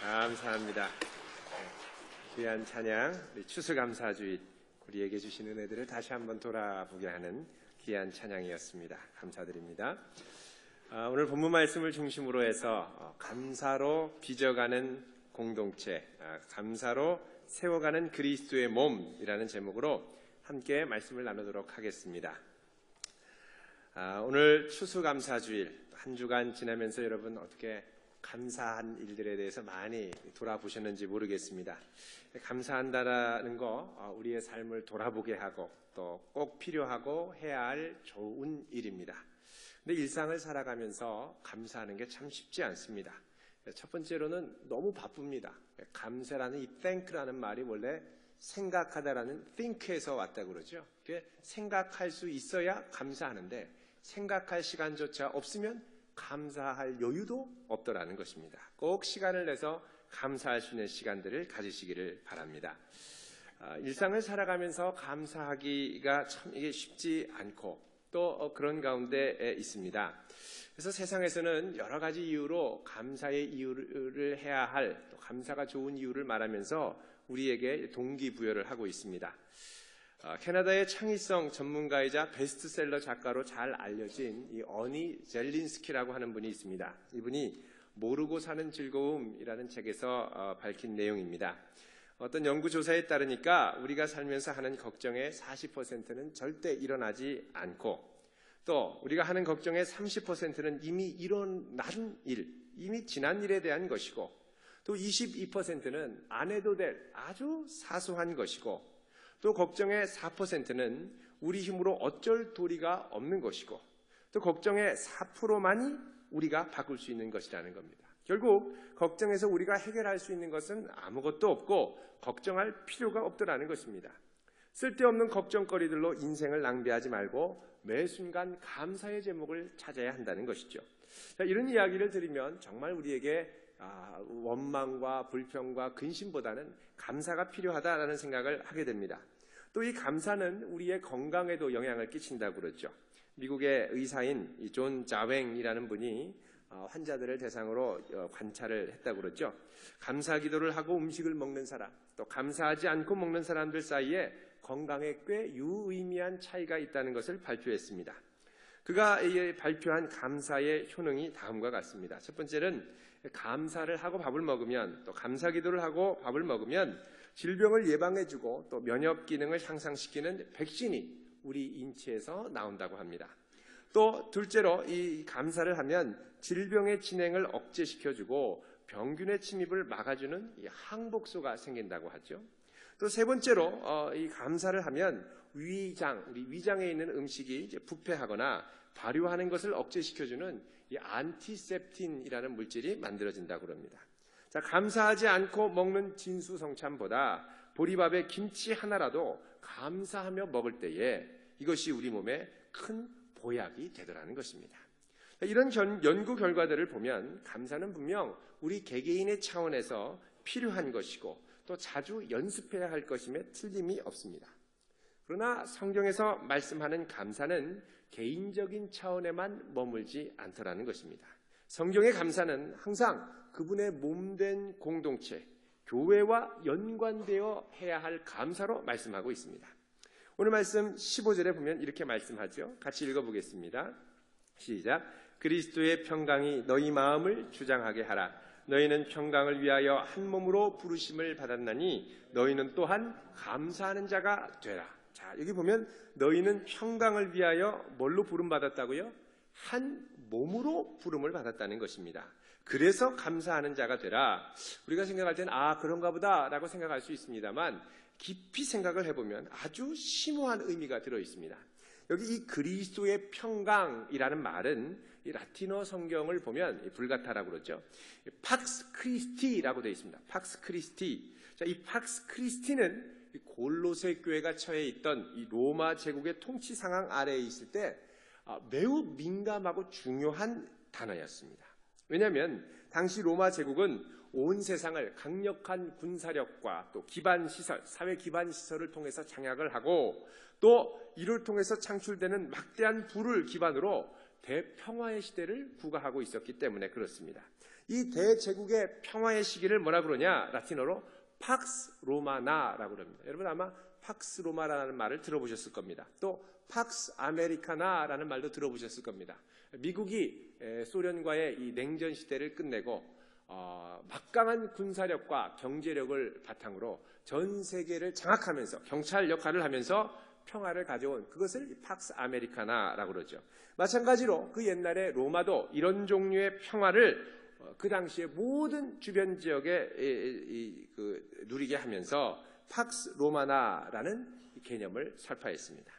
감사합니다. 귀한 찬양, 우리 추수감사주일, 우리에게 주신 은혜들을 다시 한번 돌아보게 하는 귀한 찬양이었습니다. 감사드립니다. 오늘 본문 말씀을 중심으로 해서 감사로 빚어가는 공동체, 감사로 세워가는 그리스도의 몸이라는 제목으로 함께 말씀을 나누도록 하겠습니다. 오늘 추수감사주일, 한 주간 지나면서 여러분 어떻게 감사한 일들에 대해서 많이 돌아보셨는지 모르겠습니다. 감사한다라는 거 우리의 삶을 돌아보게 하고 또 꼭 필요하고 해야 할 좋은 일입니다. 근데 일상을 살아가면서 감사하는 게 참 쉽지 않습니다. 첫 번째로는 너무 바쁩니다. 감사라는 이 thank라는 말이 원래 생각하다라는 think에서 왔다고 그러죠. 생각할 수 있어야 감사하는데 생각할 시간조차 없으면 감사할 여유도 없더라는 것입니다. 꼭 시간을 내서 감사할 수 있는 시간들을 가지시기를 바랍니다. 일상을 살아가면서 감사하기가 참 이게 쉽지 않고 또 그런 가운데 있습니다. 그래서 세상에서는 여러 가지 이유로 감사의 이유를 해야 할, 또 감사가 좋은 이유를 말하면서 우리에게 동기부여를 하고 있습니다. 캐나다의 창의성 전문가이자 베스트셀러 작가로 잘 알려진 이 어니 젤린스키라고 하는 분이 있습니다. 이분이 모르고 사는 즐거움이라는 책에서 밝힌 내용입니다. 어떤 연구조사에 따르니까 우리가 살면서 하는 걱정의 40%는 절대 일어나지 않고 또 우리가 하는 걱정의 30%는 이미 일어난 일, 이미 지난 일에 대한 것이고 또 22%는 안 해도 될 아주 사소한 것이고 또 걱정의 4%는 우리 힘으로 어쩔 도리가 없는 것이고 또 걱정의 4%만이 우리가 바꿀 수 있는 것이라는 겁니다. 결국 걱정에서 우리가 해결할 수 있는 것은 아무것도 없고 걱정할 필요가 없더라는 것입니다. 쓸데없는 걱정거리들로 인생을 낭비하지 말고 매 순간 감사의 제목을 찾아야 한다는 것이죠. 이런 이야기를 들으면 정말 우리에게 원망과 불평과 근심보다는 감사가 필요하다라는 생각을 하게 됩니다. 또 이 감사는 우리의 건강에도 영향을 끼친다고 그러죠. 미국의 의사인 존 자웽이라는 분이 환자들을 대상으로 관찰을 했다고 그러죠. 감사 기도를 하고 음식을 먹는 사람, 또 감사하지 않고 먹는 사람들 사이에 건강에 꽤 유의미한 차이가 있다는 것을 발표했습니다. 그가 발표한 감사의 효능이 다음과 같습니다. 첫 번째는 감사를 하고 밥을 먹으면 또 감사 기도를 하고 밥을 먹으면 질병을 예방해주고 또 면역 기능을 향상시키는 백신이 우리 인체에서 나온다고 합니다. 또 둘째로 이 감사를 하면 질병의 진행을 억제시켜주고 병균의 침입을 막아주는 이 항복소가 생긴다고 하죠. 또 세 번째로 이 감사를 하면 우리 위장에 있는 음식이 이제 부패하거나 발효하는 것을 억제시켜주는 이 안티셉틴이라는 물질이 만들어진다고 합니다. 자, 감사하지 않고 먹는 진수성찬보다 보리밥에 김치 하나라도 감사하며 먹을 때에 이것이 우리 몸에 큰 보약이 되더라는 것입니다. 이런 연구 결과들을 보면 감사는 분명 우리 개개인의 차원에서 필요한 것이고 또 자주 연습해야 할 것임에 틀림이 없습니다. 그러나 성경에서 말씀하는 감사는 개인적인 차원에만 머물지 않더라는 것입니다. 성경의 감사는 항상 그분의 몸된 공동체, 교회와 연관되어 해야 할 감사로 말씀하고 있습니다. 오늘 말씀 15절에 보면 이렇게 말씀하죠. 같이 읽어보겠습니다. 시작. 그리스도의 평강이 너희 마음을 주장하게 하라. 너희는 평강을 위하여 한 몸으로 부르심을 받았나니 너희는 또한 감사하는 자가 되라. 자, 여기 보면 너희는 평강을 위하여 뭘로 부름받았다고요? 한 몸으로 부름을 받았다는 것입니다. 그래서 감사하는 자가 되라. 우리가 생각할 때는 그런가 보다 라고 생각할 수 있습니다만 깊이 생각을 해보면 아주 심오한 의미가 들어있습니다. 여기 이 그리스도의 평강이라는 말은 이 라틴어 성경을 보면 불가타라고 그러죠. 팍스 크리스티라고 되어 있습니다. 팍스 크리스티. 자, 이 팍스 크리스티는 골로새 교회가 처해 있던 이 로마 제국의 통치 상황 아래에 있을 때 매우 민감하고 중요한 단어였습니다. 왜냐하면 당시 로마 제국은 온 세상을 강력한 군사력과 또 기반시설, 사회 기반시설을 통해서 장악을 하고 또 이를 통해서 창출되는 막대한 부를 기반으로 대평화의 시대를 구가하고 있었기 때문에 그렇습니다. 이 대제국의 평화의 시기를 뭐라 그러냐? 라틴어로 팍스 로마나라고 그럽니다. 여러분 아마 팍스 로마라는 말을 들어보셨을 겁니다. 또 팍스 아메리카나라는 말도 들어보셨을 겁니다. 미국이 소련과의 이 냉전 시대를 끝내고 막강한 군사력과 경제력을 바탕으로 전 세계를 장악하면서 경찰 역할을 하면서 평화를 가져온 그것을 팍스 아메리카나라고 그러죠. 마찬가지로 그 옛날에 로마도 이런 종류의 평화를 그 당시에 모든 주변 지역에 누리게 하면서 팍스 로마나라는 개념을 설파했습니다.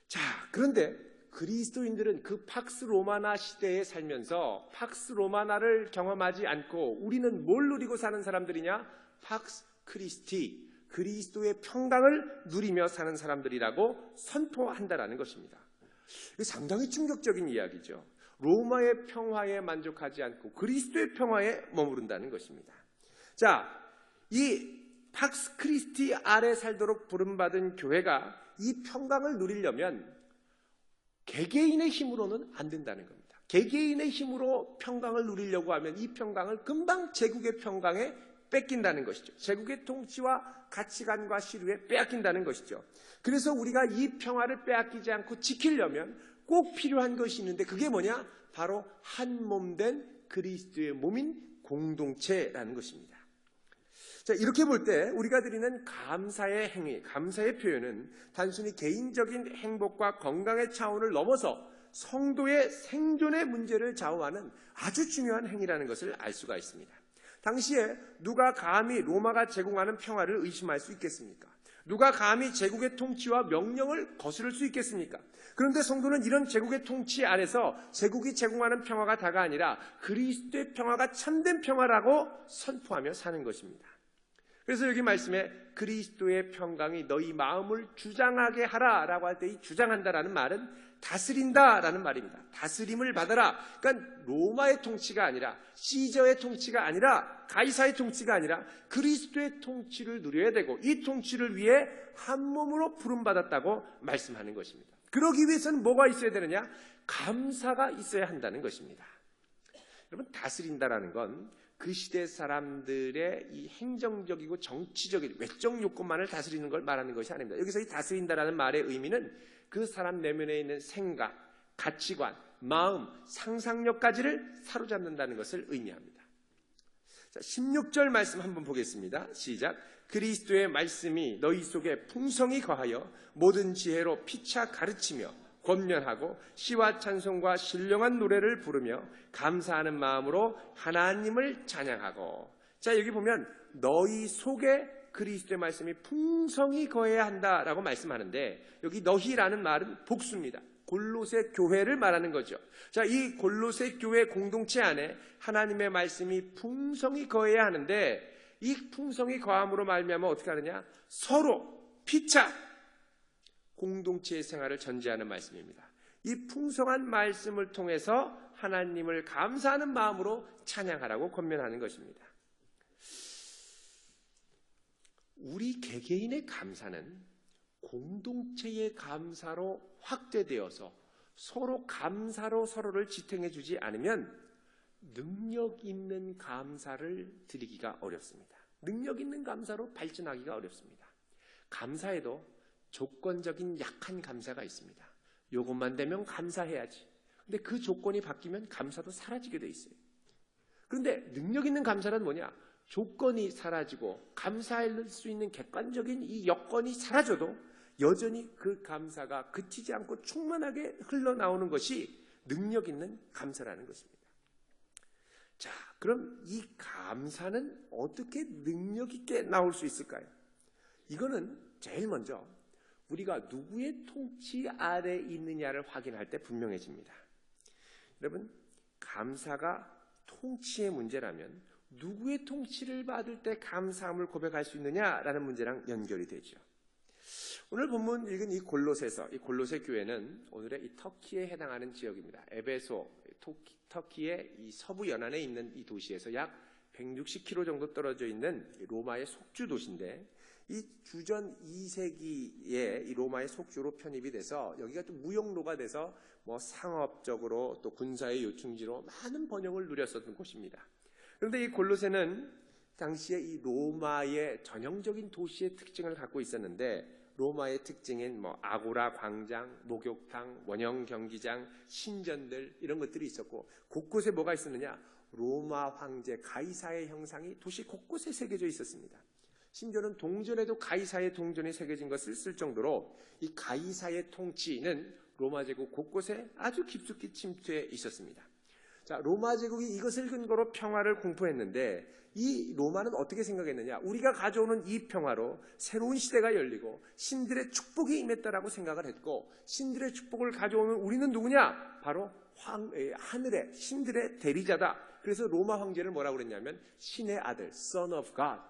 자, 그런데 그리스도인들은 그 팍스 로마나 시대에 살면서 팍스 로마나를 경험하지 않고 우리는 뭘 누리고 사는 사람들이냐? 팍스 크리스티, 그리스도의 평강을 누리며 사는 사람들이라고 선포한다라는 것입니다. 이게 상당히 충격적인 이야기죠. 로마의 평화에 만족하지 않고 그리스도의 평화에 머무른다는 것입니다. 자, 이 팍스 크리스티 아래 살도록 부름받은 교회가 이 평강을 누리려면 개개인의 힘으로는 안 된다는 겁니다. 개개인의 힘으로 평강을 누리려고 하면 이 평강을 금방 제국의 평강에 뺏긴다는 것이죠. 제국의 통치와 가치관과 시류에 빼앗긴다는 것이죠. 그래서 우리가 이 평화를 빼앗기지 않고 지키려면 꼭 필요한 것이 있는데 그게 뭐냐? 바로 한 몸 된 그리스도의 몸인 공동체라는 것입니다. 자, 이렇게 볼 때 우리가 드리는 감사의 행위, 감사의 표현은 단순히 개인적인 행복과 건강의 차원을 넘어서 성도의 생존의 문제를 좌우하는 아주 중요한 행위라는 것을 알 수가 있습니다. 당시에 누가 감히 로마가 제공하는 평화를 의심할 수 있겠습니까? 누가 감히 제국의 통치와 명령을 거스를 수 있겠습니까? 그런데 성도는 이런 제국의 통치 아래서 제국이 제공하는 평화가 다가 아니라 그리스도의 평화가 참된 평화라고 선포하며 사는 것입니다. 그래서 여기 말씀에 그리스도의 평강이 너희 마음을 주장하게 하라라고 할 때 이 주장한다라는 말은 다스린다라는 말입니다. 다스림을 받아라. 그러니까 로마의 통치가 아니라 시저의 통치가 아니라 가이사의 통치가 아니라 그리스도의 통치를 누려야 되고 이 통치를 위해 한 몸으로 부름받았다고 말씀하는 것입니다. 그러기 위해서는 뭐가 있어야 되느냐? 감사가 있어야 한다는 것입니다. 여러분, 다스린다라는 건 그 시대 사람들의 이 행정적이고 정치적인 외적 요건만을 다스리는 걸 말하는 것이 아닙니다. 여기서 이 다스린다라는 말의 의미는 그 사람 내면에 있는 생각, 가치관, 마음, 상상력까지를 사로잡는다는 것을 의미합니다. 자, 16절 말씀 한번 보겠습니다. 시작. 그리스도의 말씀이 너희 속에 풍성히 거하여 모든 지혜로 피차 가르치며 권면하고 시와 찬송과 신령한 노래를 부르며 감사하는 마음으로 하나님을 찬양하고. 자, 여기 보면 너희 속에 그리스도의 말씀이 풍성히 거해야 한다라고 말씀하는데 여기 너희라는 말은 복수입니다. 골로새 교회를 말하는 거죠. 자, 이 골로새 교회 공동체 안에 하나님의 말씀이 풍성히 거해야 하는데 이 풍성히 거함으로 말미암아 어떻게 하느냐? 서로 피차 공동체의 생활을 전제하는 말씀입니다. 이 풍성한 말씀을 통해서 하나님을 감사하는 마음으로 찬양하라고 권면하는 것입니다. 우리 개개인의 감사는 공동체의 감사로 확대되어서 서로 감사로 서로를 지탱해 주지 않으면 능력 있는 감사를 드리기가 어렵습니다. 능력 있는 감사로 발전하기가 어렵습니다. 감사에도 조건적인 약한 감사가 있습니다. 요것만 되면 감사해야지. 근데 그 조건이 바뀌면 감사도 사라지게 돼 있어요. 그런데 능력 있는 감사는 뭐냐? 조건이 사라지고 감사할 수 있는 객관적인 이 여건이 사라져도 여전히 그 감사가 그치지 않고 충만하게 흘러나오는 것이 능력 있는 감사라는 것입니다. 자, 그럼 이 감사는 어떻게 능력 있게 나올 수 있을까요? 이거는 제일 먼저 우리가 누구의 통치 아래 있느냐를 확인할 때 분명해집니다. 여러분, 감사가 통치의 문제라면 누구의 통치를 받을 때 감사함을 고백할 수 있느냐라는 문제랑 연결이 되죠. 오늘 본문 읽은 이 골로새서, 이 골로새 교회는 오늘의 이 터키에 해당하는 지역입니다. 에베소, 터키의 이 서부 연안에 있는 이 도시에서 약 160km 정도 떨어져 있는 로마의 속주 도시인데 이 주전 2세기에 이 로마의 속주로 편입이 돼서 여기가 좀 무역로가 돼서 뭐 상업적으로 또 군사의 요충지로 많은 번영을 누렸었던 곳입니다. 그런데 이 골로새는 당시에 이 로마의 전형적인 도시의 특징을 갖고 있었는데, 로마의 특징인 뭐 아고라 광장, 목욕탕, 원형 경기장, 신전들 이런 것들이 있었고, 곳곳에 뭐가 있었느냐? 로마 황제 가이사의 형상이 도시 곳곳에 새겨져 있었습니다. 심지어는 동전에도 가이사의 동전이 새겨진 것을 쓸 정도로 이 가이사의 통치는 로마 제국 곳곳에 아주 깊숙이 침투해 있었습니다. 자, 로마 제국이 이것을 근거로 평화를 공포했는데, 이 로마는 어떻게 생각했느냐? 우리가 가져오는 이 평화로 새로운 시대가 열리고 신들의 축복이 임했다라고 생각을 했고, 신들의 축복을 가져오는 우리는 누구냐? 바로 하늘의 신들의 대리자다. 그래서 로마 황제를 뭐라고 그랬냐면 신의 아들, Son of God,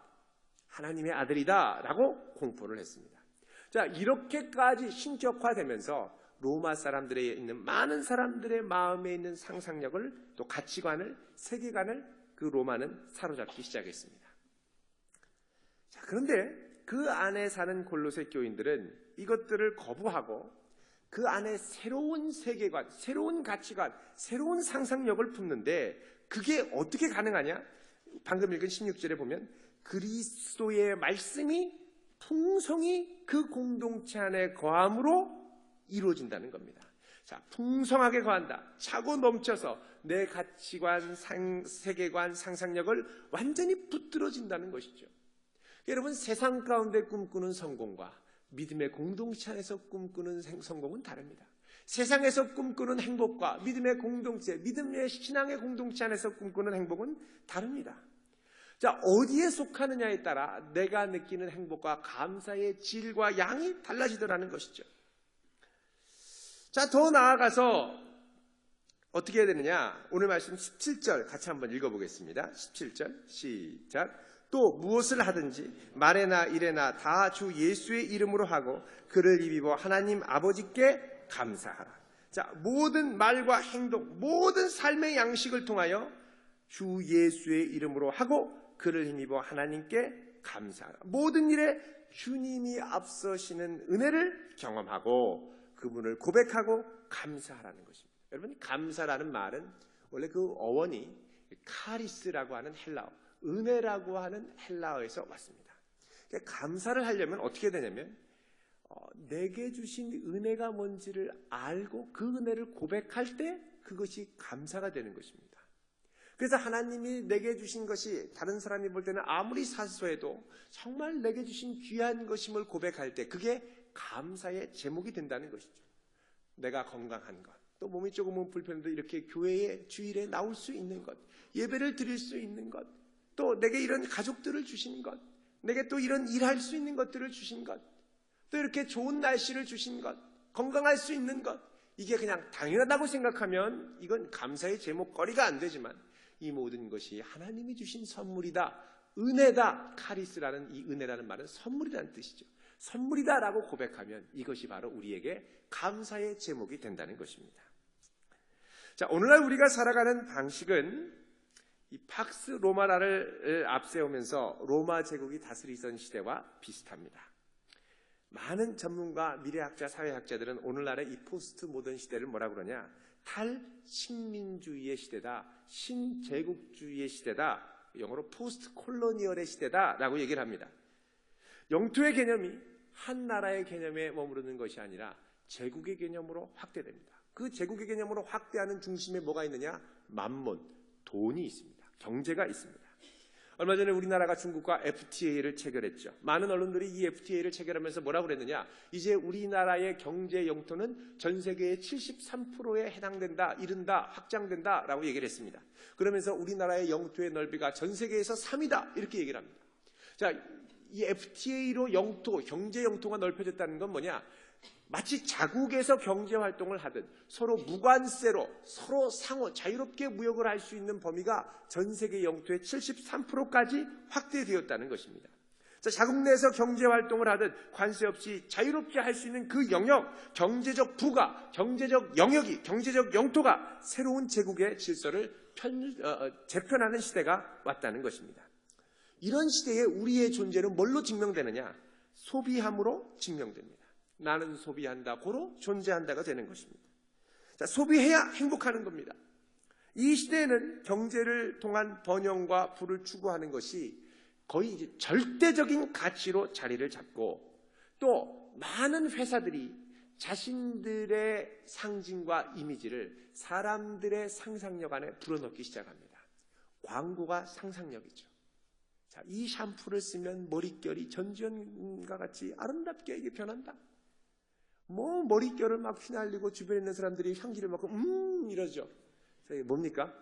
하나님의 아들이다 라고 공포를 했습니다. 자, 이렇게까지 신격화되면서 로마 사람들에 있는 많은 사람들의 마음에 있는 상상력을, 또 가치관을, 세계관을 그 로마는 사로잡기 시작했습니다. 자, 그런데 그 안에 사는 골로새 교인들은 이것들을 거부하고 그 안에 새로운 세계관, 새로운 가치관, 새로운 상상력을 품는데, 그게 어떻게 가능하냐? 방금 읽은 16절에 보면 그리스도의 말씀이 풍성히 그 공동체 안에 거함으로 이루어진다는 겁니다. 자, 풍성하게 거한다. 차고 넘쳐서 내 가치관, 세계관, 상상력을 완전히 붙들어진다는 것이죠. 여러분, 세상 가운데 꿈꾸는 성공과 믿음의 공동체 안에서 꿈꾸는 성공은 다릅니다. 세상에서 꿈꾸는 행복과 믿음의 공동체, 믿음의 신앙의 공동체 안에서 꿈꾸는 행복은 다릅니다. 자, 어디에 속하느냐에 따라 내가 느끼는 행복과 감사의 질과 양이 달라지더라는 것이죠. 자, 더 나아가서 어떻게 해야 되느냐? 오늘 말씀 17절 같이 한번 읽어보겠습니다. 17절 시작. 또 무엇을 하든지 말에나 일에나 다 주 예수의 이름으로 하고 그를 입입어 하나님 아버지께 감사하라. 자, 모든 말과 행동, 모든 삶의 양식을 통하여 주 예수의 이름으로 하고 그를 힘입어 하나님께 감사하라. 모든 일에 주님이 앞서시는 은혜를 경험하고 그분을 고백하고 감사하라는 것입니다. 여러분, 감사라는 말은 원래 그 어원이 카리스라고 하는 헬라어, 은혜라고 하는 헬라어에서 왔습니다. 그러니까 감사를 하려면 어떻게 되냐면 내게 주신 은혜가 뭔지를 알고 그 은혜를 고백할 때 그것이 감사가 되는 것입니다. 그래서 하나님이 내게 주신 것이 다른 사람이 볼 때는 아무리 사소해도 정말 내게 주신 귀한 것임을 고백할 때 그게 감사의 제목이 된다는 것이죠. 내가 건강한 것, 또 몸이 조금은 불편해도 이렇게 교회에 주일에 나올 수 있는 것, 예배를 드릴 수 있는 것, 또 내게 이런 가족들을 주신 것, 내게 또 이런 일할 수 있는 것들을 주신 것, 또 이렇게 좋은 날씨를 주신 것, 건강할 수 있는 것, 이게 그냥 당연하다고 생각하면 이건 감사의 제목거리가 안 되지만 이 모든 것이 하나님이 주신 선물이다, 은혜다. 카리스라는 이 은혜라는 말은 선물이라는 뜻이죠. 선물이다라고 고백하면 이것이 바로 우리에게 감사의 제목이 된다는 것입니다. 자, 오늘날 우리가 살아가는 방식은 이 팍스 로마나를 앞세우면서 로마 제국이 다스리던 시대와 비슷합니다. 많은 전문가, 미래학자, 사회학자들은 오늘날의 이 포스트 모던 시대를 뭐라고 그러냐? 탈식민주의의 시대다, 신제국주의의 시대다, 영어로 포스트 콜로니얼의 시대다라고 얘기를 합니다. 영토의 개념이 한 나라의 개념에 머무르는 것이 아니라 제국의 개념으로 확대됩니다. 그 제국의 개념으로 확대하는 중심에 뭐가 있느냐? 만몬, 돈이 있습니다. 경제가 있습니다. 얼마 전에 우리나라가 중국과 FTA를 체결했죠. 많은 언론들이 이 FTA를 체결하면서 뭐라고 그랬느냐? 이제 우리나라의 경제 영토는 전 세계의 73%에 해당된다, 이른다, 확장된다라고 얘기를 했습니다. 그러면서 우리나라의 영토의 넓이가 전 세계에서 3위다 이렇게 얘기를 합니다. 자, 이 FTA로 영토, 경제 영토가 넓혀졌다는 건 뭐냐? 마치 자국에서 경제 활동을 하듯 서로 무관세로 서로 상호 자유롭게 무역을 할 수 있는 범위가 전 세계 영토의 73%까지 확대되었다는 것입니다. 자, 자국 내에서 경제 활동을 하듯 관세 없이 자유롭게 할 수 있는 그 영역, 경제적 부가, 경제적 영역이, 경제적 영토가 새로운 제국의 질서를 재편하는 시대가 왔다는 것입니다. 이런 시대에 우리의 존재는 뭘로 증명되느냐? 소비함으로 증명됩니다. 나는 소비한다, 고로 존재한다가 되는 것입니다. 자, 소비해야 행복하는 겁니다. 이 시대에는 경제를 통한 번영과 부를 추구하는 것이 거의 이제 절대적인 가치로 자리를 잡고, 또 많은 회사들이 자신들의 상징과 이미지를 사람들의 상상력 안에 불어넣기 시작합니다. 광고가 상상력이죠. 자, 이 샴푸를 쓰면 머릿결이 전지현과 같이 아름답게 이게 변한다. 뭐 머릿결을 막 휘날리고 주변에 있는 사람들이 향기를 맡고 이러죠. 뭡니까?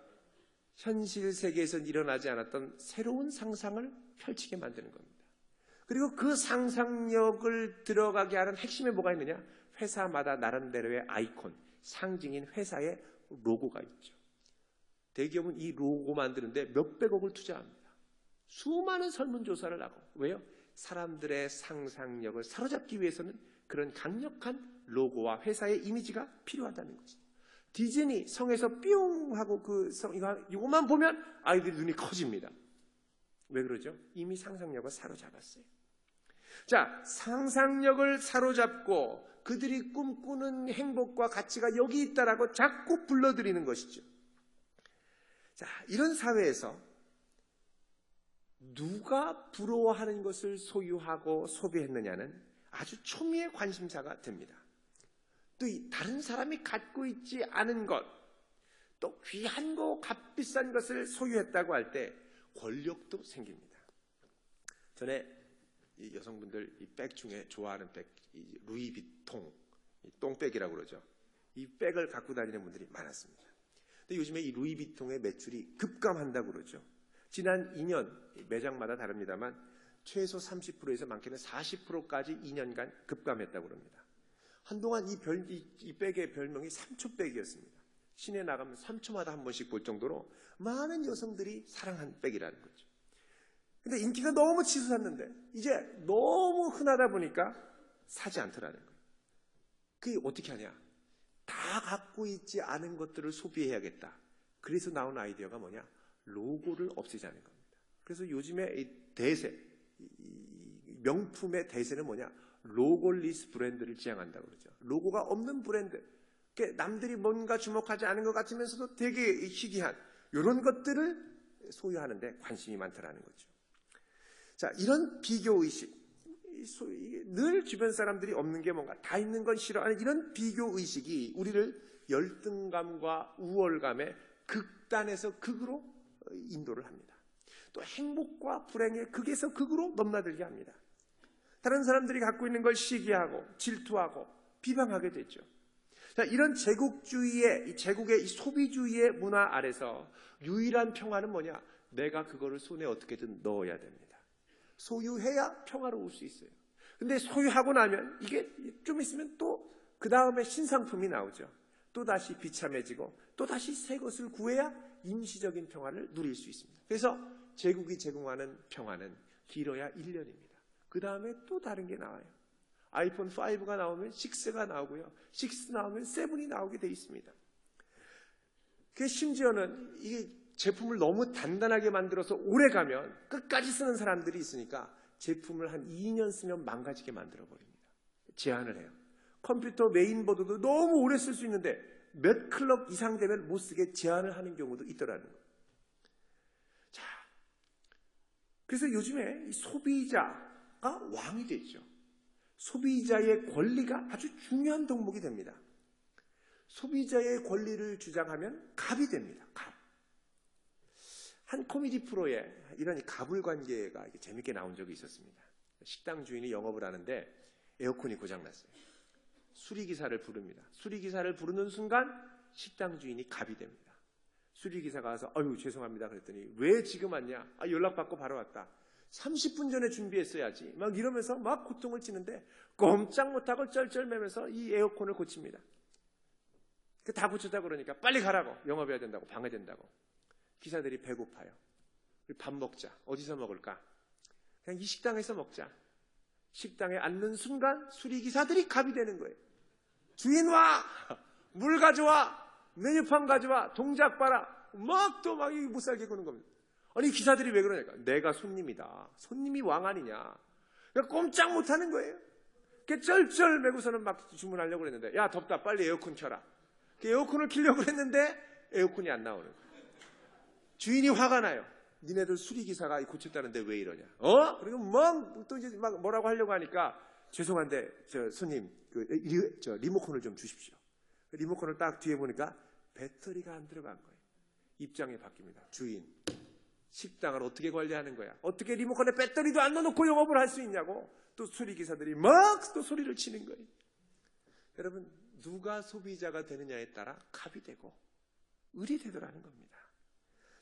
현실 세계에서 일어나지 않았던 새로운 상상을 펼치게 만드는 겁니다. 그리고 그 상상력을 들어가게 하는 핵심에 뭐가 있느냐? 회사마다 나름대로의 아이콘, 상징인 회사의 로고가 있죠. 대기업은 이 로고 만드는데 몇백억을 투자합니다. 수많은 설문조사를 하고. 왜요? 사람들의 상상력을 사로잡기 위해서는 그런 강력한 로고와 회사의 이미지가 필요하다는 거죠. 디즈니 성에서 뿅 하고 그 성, 이거만 보면 아이들이 눈이 커집니다. 왜 그러죠? 이미 상상력을 사로잡았어요. 자, 상상력을 사로잡고 그들이 꿈꾸는 행복과 가치가 여기 있다라고 자꾸 불러들이는 것이죠. 자, 이런 사회에서 누가 부러워하는 것을 소유하고 소비했느냐는 아주 초미의 관심사가 됩니다. 또 이 다른 사람이 갖고 있지 않은 것, 또 귀한 거 값비싼 것을 소유했다고 할 때 권력도 생깁니다. 전에 이 여성분들 이 백 중에 좋아하는 백, 이 루이비통, 이 똥백이라고 그러죠. 이 백을 갖고 다니는 분들이 많았습니다. 근데 요즘에 이 루이비통의 매출이 급감한다고 그러죠. 지난 2년 매장마다 다릅니다만 최소 30%에서 많게는 40%까지 2년간 급감했다고 합니다. 한동안 이 백의 별명이 3초백이었습니다. 시내 나가면 3초마다 한 번씩 볼 정도로 많은 여성들이 사랑한 백이라는 거죠. 근데 인기가 너무 치솟았는데 이제 너무 흔하다 보니까 사지 않더라는 거예요. 그게 어떻게 하냐? 다 갖고 있지 않은 것들을 소비해야겠다. 그래서 나온 아이디어가 뭐냐? 로고를 없애자는 겁니다. 그래서 요즘에 이 대세, 명품의 대세는 뭐냐? 로고리스 브랜드를 지향한다고 그러죠. 로고가 없는 브랜드, 남들이 뭔가 주목하지 않은 것 같으면서도 되게 희귀한 이런 것들을 소유하는데 관심이 많다라는 거죠. 자, 이런 비교의식, 늘 주변 사람들이 없는 게 뭔가 다 있는 건 싫어하는 이런 비교의식이 우리를 열등감과 우월감의 극단에서 극으로 인도를 합니다. 또 행복과 불행의 극에서 극으로 넘나들게 합니다. 다른 사람들이 갖고 있는 걸 시기하고 질투하고 비방하게 되죠. 자, 이런 제국주의의, 제국의 이 소비주의의 문화 아래서 유일한 평화는 뭐냐? 내가 그거를 손에 어떻게든 넣어야 됩니다. 소유해야 평화로울 수 있어요. 근데 소유하고 나면 이게 좀 있으면 또 그 다음에 신상품이 나오죠. 또 다시 비참해지고 또 다시 새 것을 구해야 임시적인 평화를 누릴 수 있습니다. 그래서 제국이 제공하는 평화는 길어야 1년입니다. 그 다음에 또 다른 게 나와요. 아이폰 5가 나오면 6가 나오고요. 6 나오면 7이 나오게 돼 있습니다. 그 심지어는 이게 제품을 너무 단단하게 만들어서 오래 가면 끝까지 쓰는 사람들이 있으니까 제품을 한 2년 쓰면 망가지게 만들어 버립니다. 제한을 해요. 컴퓨터 메인보드도 너무 오래 쓸 수 있는데 몇 클럭 이상 되면 못 쓰게 제한을 하는 경우도 있더라는 거예요. 자, 그래서 요즘에 이 소비자가 왕이 됐죠. 소비자의 권리가 아주 중요한 덕목이 됩니다. 소비자의 권리를 주장하면 갑이 됩니다. 갑. 한 코미디 프로에 이런 갑을 관계가 재밌게 나온 적이 있었습니다. 식당 주인이 영업을 하는데 에어컨이 고장났어요. 수리기사를 부릅니다. 수리기사를 부르는 순간 식당 주인이 갑이 됩니다. 수리기사가 와서 아유 죄송합니다 그랬더니 왜 지금 왔냐? 연락받고 바로 왔다. 30분 전에 준비했어야지. 막 이러면서 막 고통을 치는데 꼼짝 못하고 쩔쩔매면서 이 에어컨을 고칩니다. 다 고쳤다 그러니까 빨리 가라고. 영업해야 된다고. 방해된다고. 기사들이 배고파요. 밥 먹자. 어디서 먹을까? 그냥 이 식당에서 먹자. 식당에 앉는 순간 수리기사들이 갑이 되는 거예요. 주인 와! 물 가져와! 메뉴판 가져와! 동작 봐라! 막 또 막 못 살게 구는 겁니다. 아니 기사들이 왜 그러냐니까. 내가 손님이다. 손님이 왕 아니냐. 그러니까 꼼짝 못하는 거예요. 쩔쩔매고서는 막 주문하려고 그랬는데 야 덥다 빨리 에어컨 켜라. 에어컨을 켜려고 했는데 에어컨이 안 나오는 거예요. 주인이 화가 나요. 니네들 수리기사가 고쳤다는데 왜 이러냐. 그리고 또 이제 막 뭐라고 하려고 하니까 죄송한데 저 손님 저 리모컨을 좀 주십시오. 리모컨을 딱 뒤에 보니까 배터리가 안 들어간 거예요. 입장이 바뀝니다. 주인, 식당을 어떻게 관리하는 거야? 어떻게 리모컨에 배터리도 안 넣어놓고 영업을 할 수 있냐고 또 수리기사들이 막 또 소리를 치는 거예요. 여러분, 누가 소비자가 되느냐에 따라 값이 되고 을이 되더라는 겁니다.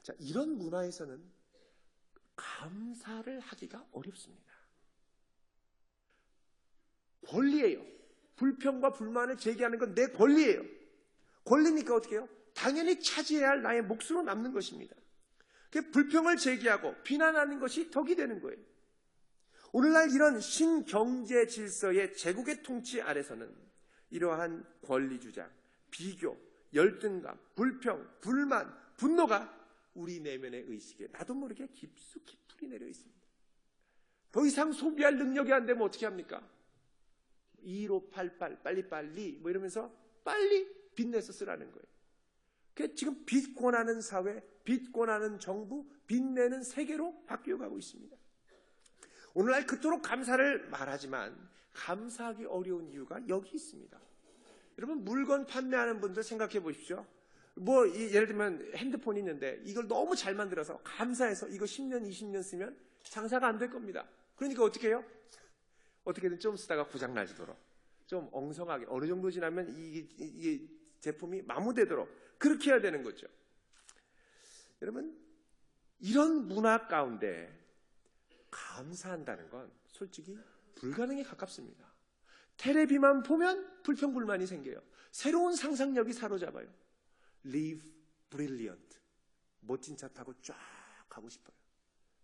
자, 이런 문화에서는 감사를 하기가 어렵습니다. 권리예요. 불평과 불만을 제기하는 건 내 권리예요. 권리니까 어떻게 해요? 당연히 차지해야 할 나의 몫으로 남는 것입니다. 불평을 제기하고 비난하는 것이 덕이 되는 거예요. 오늘날 이런 신경제 질서의 제국의 통치 아래서는 이러한 권리주장, 비교, 열등감, 불평, 불만, 분노가 우리 내면의 의식에 나도 모르게 깊숙이 풀이 내려 있습니다. 더 이상 소비할 능력이 안 되면 어떻게 합니까? 1588 빨리빨리 뭐 이러면서 빨리 빚내서 쓰라는 거예요. 지금 빚 권하는 사회, 빚 권하는 정부, 빚내는 세계로 바뀌어가고 있습니다. 오늘날 그토록 감사를 말하지만 감사하기 어려운 이유가 여기 있습니다. 여러분, 물건 판매하는 분들 생각해 보십시오. 예를 들면 핸드폰이 있는데 이걸 너무 잘 만들어서 감사해서 이거 10년, 20년 쓰면 장사가 안 될 겁니다. 그러니까 어떻게 해요? 어떻게든 좀 쓰다가 고장나지도록 좀 엉성하게 어느 정도 지나면 이게 제품이 마모되도록 그렇게 해야 되는 거죠. 여러분, 이런 문화 가운데 감사한다는 건 솔직히 불가능에 가깝습니다. 텔레비만 보면 불평불만이 생겨요. 새로운 상상력이 사로잡아요. Live brilliant. 멋진 차 타고 쫙 가고 싶어요.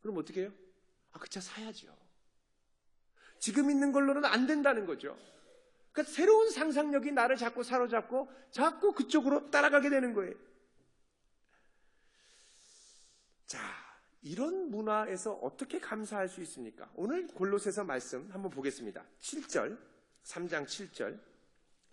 그럼 어떻게 해요? 그 차 사야죠. 지금 있는 걸로는 안 된다는 거죠. 그러니까 새로운 상상력이 나를 자꾸 사로잡고 자꾸 그쪽으로 따라가게 되는 거예요. 자, 이런 문화에서 어떻게 감사할 수 있습니까? 오늘 골로새서 말씀 한번 보겠습니다. 7절, 3장 7절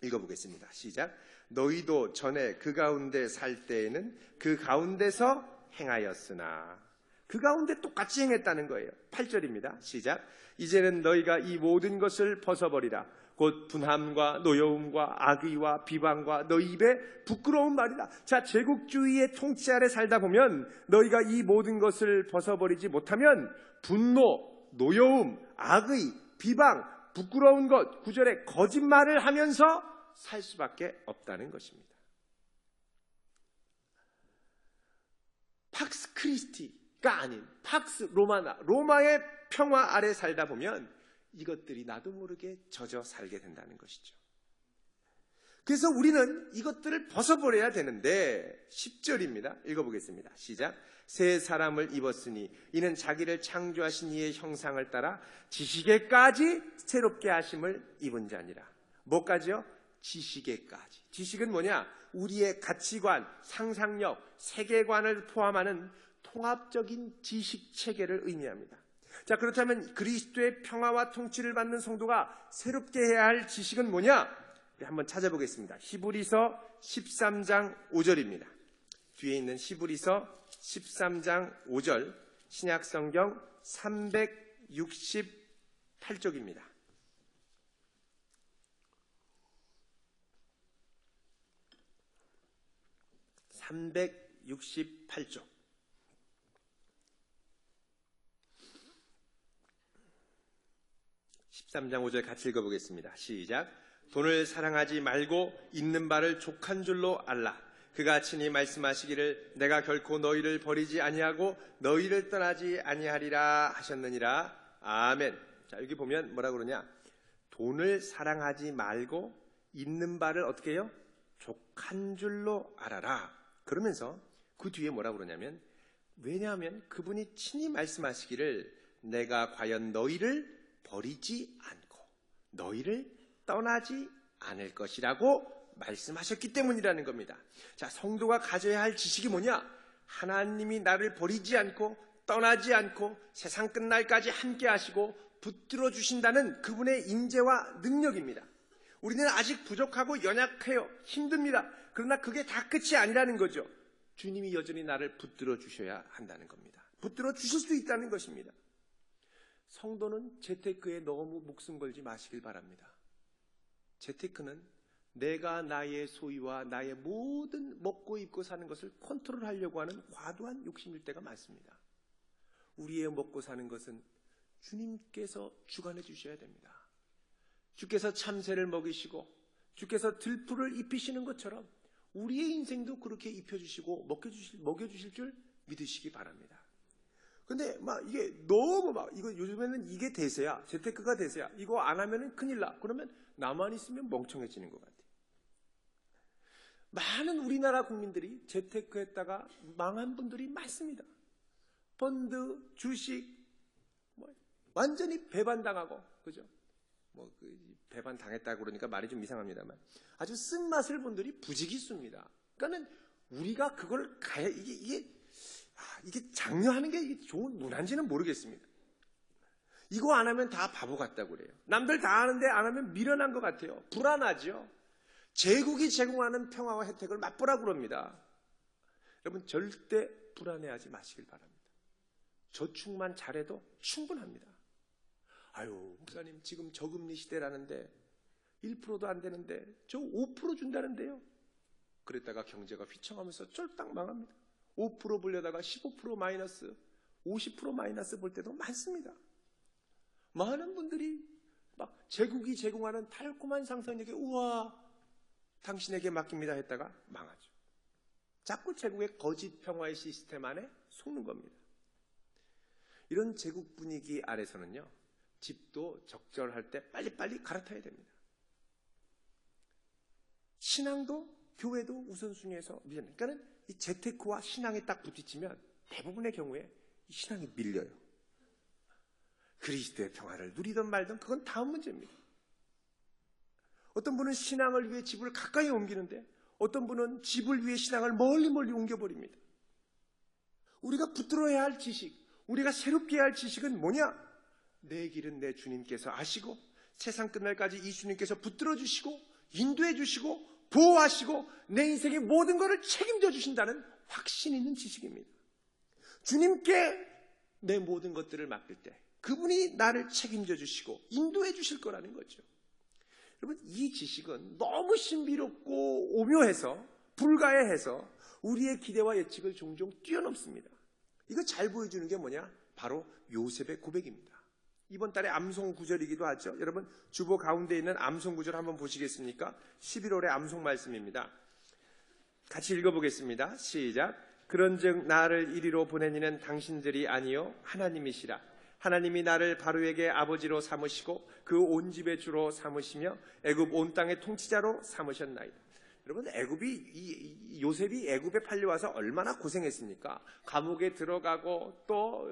읽어보겠습니다. 시작. 너희도 전에 그 가운데 살 때에는 그 가운데서 행하였으나, 그 가운데 똑같이 행했다는 거예요. 8절입니다. 시작. 이제는 너희가 이 모든 것을 벗어버리라. 곧 분함과 노여움과 악의와 비방과 너희 입에 부끄러운 말이다. 자, 제국주의의 통치 아래 살다 보면 너희가 이 모든 것을 벗어버리지 못하면 분노, 노여움, 악의, 비방, 부끄러운 것, 9절에 거짓말을 하면서 살 수밖에 없다는 것입니다. 팍스 크리스티가 아닌 팍스 로마나, 로마의 평화 아래 살다 보면 이것들이 나도 모르게 젖어 살게 된다는 것이죠. 그래서 우리는 이것들을 벗어버려야 되는데 10절입니다. 읽어보겠습니다. 시작. 새 사람을 입었으니 이는 자기를 창조하신 이의 형상을 따라 지식에까지 새롭게 하심을 입은 자니라. 뭐까지요? 지식에까지. 지식은 뭐냐? 우리의 가치관, 상상력, 세계관을 포함하는 통합적인 지식 체계를 의미합니다. 자, 그렇다면 그리스도의 평화와 통치를 받는 성도가 새롭게 해야 할 지식은 뭐냐? 한번 찾아보겠습니다. 히브리서 13장 5절입니다. 뒤에 있는 히브리서 13장 5절, 신약성경 368쪽입니다. (368쪽) 13장 5절 같이 읽어보겠습니다. 시작. 돈을 사랑하지 말고 있는 바를 족한 줄로 알라. 그가 친히 말씀하시기를 내가 결코 너희를 버리지 아니하고 너희를 떠나지 아니하리라 하셨느니라. 아멘. 자, 여기 보면 뭐라 그러냐? 돈을 사랑하지 말고 있는 바를 어떻게 해요? 족한 줄로 알아라. 그러면서 그 뒤에 뭐라 그러냐면, 왜냐하면 그분이 친히 말씀하시기를 내가 과연 너희를 버리지 않고 너희를 떠나지 않을 것이라고 말씀하셨기 때문이라는 겁니다. 자, 성도가 가져야 할 지식이 뭐냐? 하나님이 나를 버리지 않고 떠나지 않고 세상 끝날까지 함께 하시고 붙들어 주신다는 그분의 인재와 능력입니다. 우리는 아직 부족하고 연약해요. 힘듭니다. 그러나 그게 다 끝이 아니라는 거죠. 주님이 여전히 나를 붙들어 주셔야 한다는 겁니다. 붙들어 주실 수 있다는 것입니다. 성도는 재테크에 너무 목숨 걸지 마시길 바랍니다. 재테크는 내가 나의 소유와 나의 모든 먹고 입고 사는 것을 컨트롤하려고 하는 과도한 욕심일 때가 많습니다. 우리의 먹고 사는 것은 주님께서 주관해 주셔야 됩니다. 주께서 참새를 먹이시고 주께서 들풀을 입히시는 것처럼 우리의 인생도 그렇게 입혀주시고 먹여주실 줄 믿으시기 바랍니다. 근데 이게 너무 이거 요즘에는 이게 대세야. 재테크가 대세야. 이거 안 하면은 큰일 나. 그러면 나만 있으면 멍청해지는 것 같아요. 많은 우리나라 국민들이 재테크했다가 망한 분들이 많습니다. 펀드, 주식, 완전히 배반당하고, 그죠? 배반 당했다고 그러니까 말이 좀 이상합니다만 아주 쓴맛을 분들이 부지기수입니다. 그러니까는 우리가 그걸 이게 장려하는 게 이게 좋은 문화인지는 모르겠습니다. 이거 안 하면 다 바보 같다고 그래요. 남들 다 하는데 안 하면 미련한 것 같아요. 불안하죠. 제국이 제공하는 평화와 혜택을 맛보라고 그럽니다. 여러분 절대 불안해하지 마시길 바랍니다. 저축만 잘해도 충분합니다. 아유, 목사님 지금 저금리 시대라는데 1%도 안 되는데 저 5% 준다는데요. 그랬다가 경제가 휘청하면서 쫄딱 망합니다. 5% 불려다가 15% 마이너스, 50% 마이너스 볼 때도 많습니다. 많은 분들이 막 제국이 제공하는 달콤한 상상력에 우와 당신에게 맡깁니다 했다가 망하죠. 자꾸 제국의 거짓 평화의 시스템 안에 속는 겁니다. 이런 제국 분위기 아래서는요. 집도 적절할 때 빨리빨리 갈아타야 됩니다. 신앙도 교회도 우선순위에서 밀려요. 그러니까 이 재테크와 신앙이 딱 부딪히면 대부분의 경우에 이 신앙이 밀려요. 그리스도의 평화를 누리든 말든 그건 다음 문제입니다. 어떤 분은 신앙을 위해 집을 가까이 옮기는데 어떤 분은 집을 위해 신앙을 멀리 옮겨버립니다. 우리가 붙들어야 할 지식, 우리가 새롭게 해야 할 지식은 뭐냐? 내 길은 내 주님께서 아시고 세상 끝날까지 이 주님께서 붙들어 주시고 인도해 주시고 보호하시고 내 인생의 모든 것을 책임져 주신다는 확신 있는 지식입니다. 주님께 내 모든 것들을 맡길 때 그분이 나를 책임져 주시고 인도해 주실 거라는 거죠. 여러분 이 지식은 너무 신비롭고 오묘해서 불가해해서 우리의 기대와 예측을 종종 뛰어넘습니다. 이거 잘 보여주는 게 뭐냐? 바로 요셉의 고백입니다. 이번 달에 암송 구절이기도 하죠. 여러분 주보 가운데 있는 암송 구절 한번 보시겠습니까? 11월의 암송 말씀입니다. 같이 읽어보겠습니다. 시작. 그런즉 나를 이리로 보낸 이는 당신들이 아니요 하나님이시라. 하나님이 나를 바로에게 아버지로 삼으시고 그 온 집의 주로 삼으시며 애굽 온 땅의 통치자로 삼으셨나이다. 여러분 애굽이 요셉이 애굽에 팔려와서 얼마나 고생했습니까? 감옥에 들어가고 또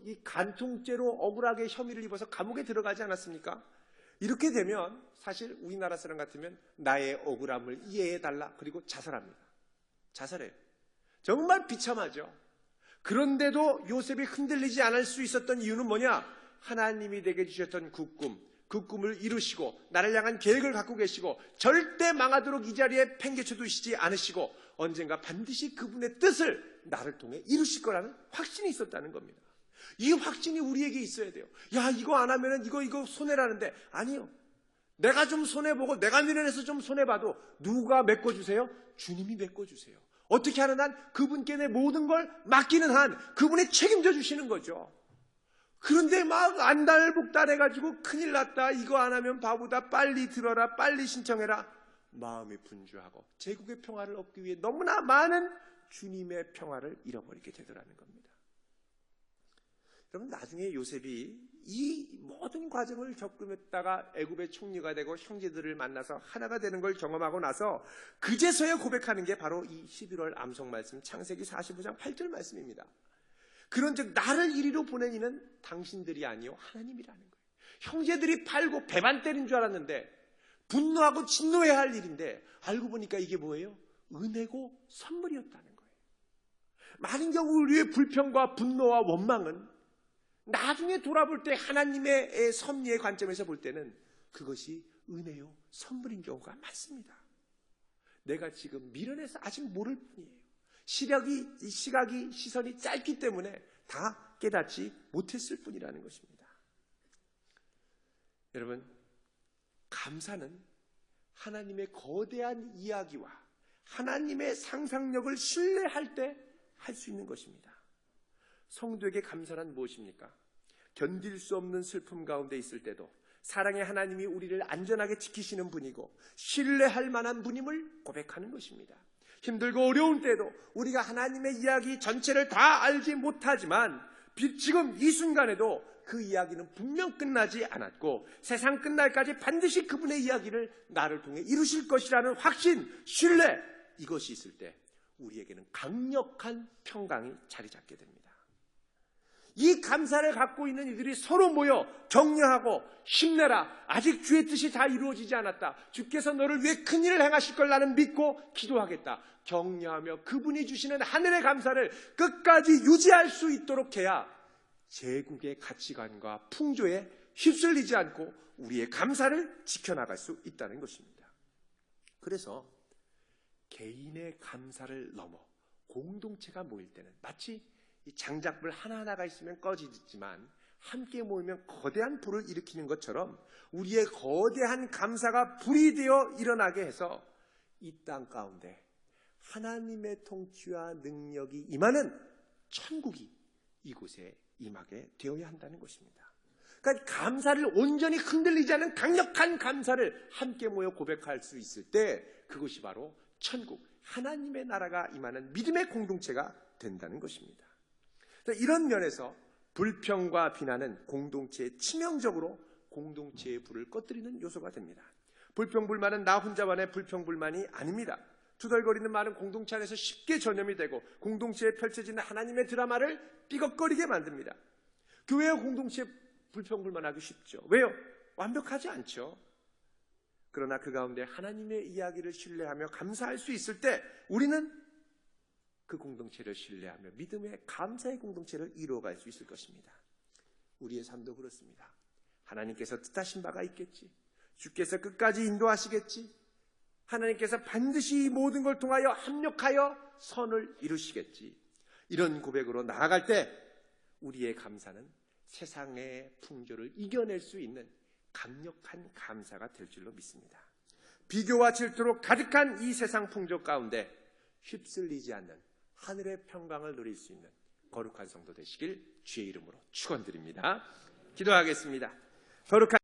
이 간통죄로 억울하게 혐의를 입어서 감옥에 들어가지 않았습니까? 이렇게 되면 사실 우리나라 사람 같으면 나의 억울함을 이해해달라 그리고 자살합니다. 자살해요. 정말 비참하죠. 그런데도 요셉이 흔들리지 않을 수 있었던 이유는 뭐냐? 하나님이 내게 주셨던 그 꿈을 이루시고 나를 향한 계획을 갖고 계시고 절대 망하도록 이 자리에 팽개쳐 두시지 않으시고 언젠가 반드시 그분의 뜻을 나를 통해 이루실 거라는 확신이 있었다는 겁니다. 이 확신이 우리에게 있어야 돼요. 야 이거 안 하면은 이거 손해라는데 아니요. 내가 좀 손해보고 내가 미련해서 좀 손해봐도 누가 메꿔주세요? 주님이 메꿔주세요. 어떻게 하는 한 그분께 내 모든 걸 맡기는 한 그분이 책임져 주시는 거죠. 그런데 막 안달복달해가지고 큰일 났다. 이거 안 하면 바보다. 빨리 들어라. 빨리 신청해라. 마음이 분주하고 제국의 평화를 얻기 위해 너무나 많은 주님의 평화를 잃어버리게 되더라는 겁니다. 여러분 나중에 요셉이 이 모든 과정을 겪으면다가 애굽의 총리가 되고 형제들을 만나서 하나가 되는 걸 경험하고 나서 그제서야 고백하는 게 바로 이 11월 암송 말씀 창세기 45장 8절 말씀입니다. 그런즉 나를 이리로 보낸 이는 당신들이 아니요 하나님이라는 거예요. 형제들이 팔고 배반 때린 줄 알았는데 분노하고 진노해야 할 일인데 알고 보니까 이게 뭐예요? 은혜고 선물이었다는 거예요. 많은 경우 우리의 불평과 분노와 원망은 나중에 돌아볼 때 하나님의 섭리의 관점에서 볼 때는 그것이 은혜요, 선물인 경우가 많습니다. 내가 지금 미련해서 아직 모를 뿐이에요. 시각이, 시선이 짧기 때문에 다 깨닫지 못했을 뿐이라는 것입니다. 여러분, 감사는 하나님의 거대한 이야기와 하나님의 상상력을 신뢰할 때 할 수 있는 것입니다. 성도에게 감사란 무엇입니까? 견딜 수 없는 슬픔 가운데 있을 때도 사랑의 하나님이 우리를 안전하게 지키시는 분이고 신뢰할 만한 분임을 고백하는 것입니다. 힘들고 어려운 때도 우리가 하나님의 이야기 전체를 다 알지 못하지만 지금 이 순간에도 그 이야기는 분명 끝나지 않았고 세상 끝날까지 반드시 그분의 이야기를 나를 통해 이루실 것이라는 확신, 신뢰, 이것이 있을 때 우리에게는 강력한 평강이 자리 잡게 됩니다. 이 감사를 갖고 있는 이들이 서로 모여 격려하고 힘내라. 아직 주의 뜻이 다 이루어지지 않았다. 주께서 너를 위해 큰일을 행하실 걸 나는 믿고 기도하겠다. 격려하며 그분이 주시는 하늘의 감사를 끝까지 유지할 수 있도록 해야 제국의 가치관과 풍조에 휩쓸리지 않고 우리의 감사를 지켜나갈 수 있다는 것입니다. 그래서 개인의 감사를 넘어 공동체가 모일 때는 마치 이 장작불 하나하나가 있으면 꺼지지만 함께 모이면 거대한 불을 일으키는 것처럼 우리의 거대한 감사가 불이 되어 일어나게 해서 이 땅 가운데 하나님의 통치와 능력이 임하는 천국이 이곳에 임하게 되어야 한다는 것입니다. 그러니까 감사를 온전히 흔들리지 않은 강력한 감사를 함께 모여 고백할 수 있을 때 그것이 바로 천국, 하나님의 나라가 임하는 믿음의 공동체가 된다는 것입니다. 이런 면에서 불평과 비난은 공동체에 치명적으로 공동체의 불을 꺼뜨리는 요소가 됩니다. 불평불만은 나 혼자만의 불평불만이 아닙니다. 투덜거리는 말은 공동체 안에서 쉽게 전염이 되고 공동체에 펼쳐지는 하나님의 드라마를 삐걱거리게 만듭니다. 교회와 공동체에 불평불만하기 쉽죠. 왜요? 완벽하지 않죠. 그러나 그 가운데 하나님의 이야기를 신뢰하며 감사할 수 있을 때 우리는 그 공동체를 신뢰하며 믿음의 감사의 공동체를 이루어갈 수 있을 것입니다. 우리의 삶도 그렇습니다. 하나님께서 뜻하신 바가 있겠지. 주께서 끝까지 인도하시겠지. 하나님께서 반드시 이 모든 걸 통하여 합력하여 선을 이루시겠지. 이런 고백으로 나아갈 때 우리의 감사는 세상의 풍조를 이겨낼 수 있는 강력한 감사가 될 줄로 믿습니다. 비교와 질투로 가득한 이 세상 풍조 가운데 휩쓸리지 않는 하늘의 평강을 누릴 수 있는 거룩한 성도 되시길 주의 이름으로 축원드립니다. 기도하겠습니다. 거룩한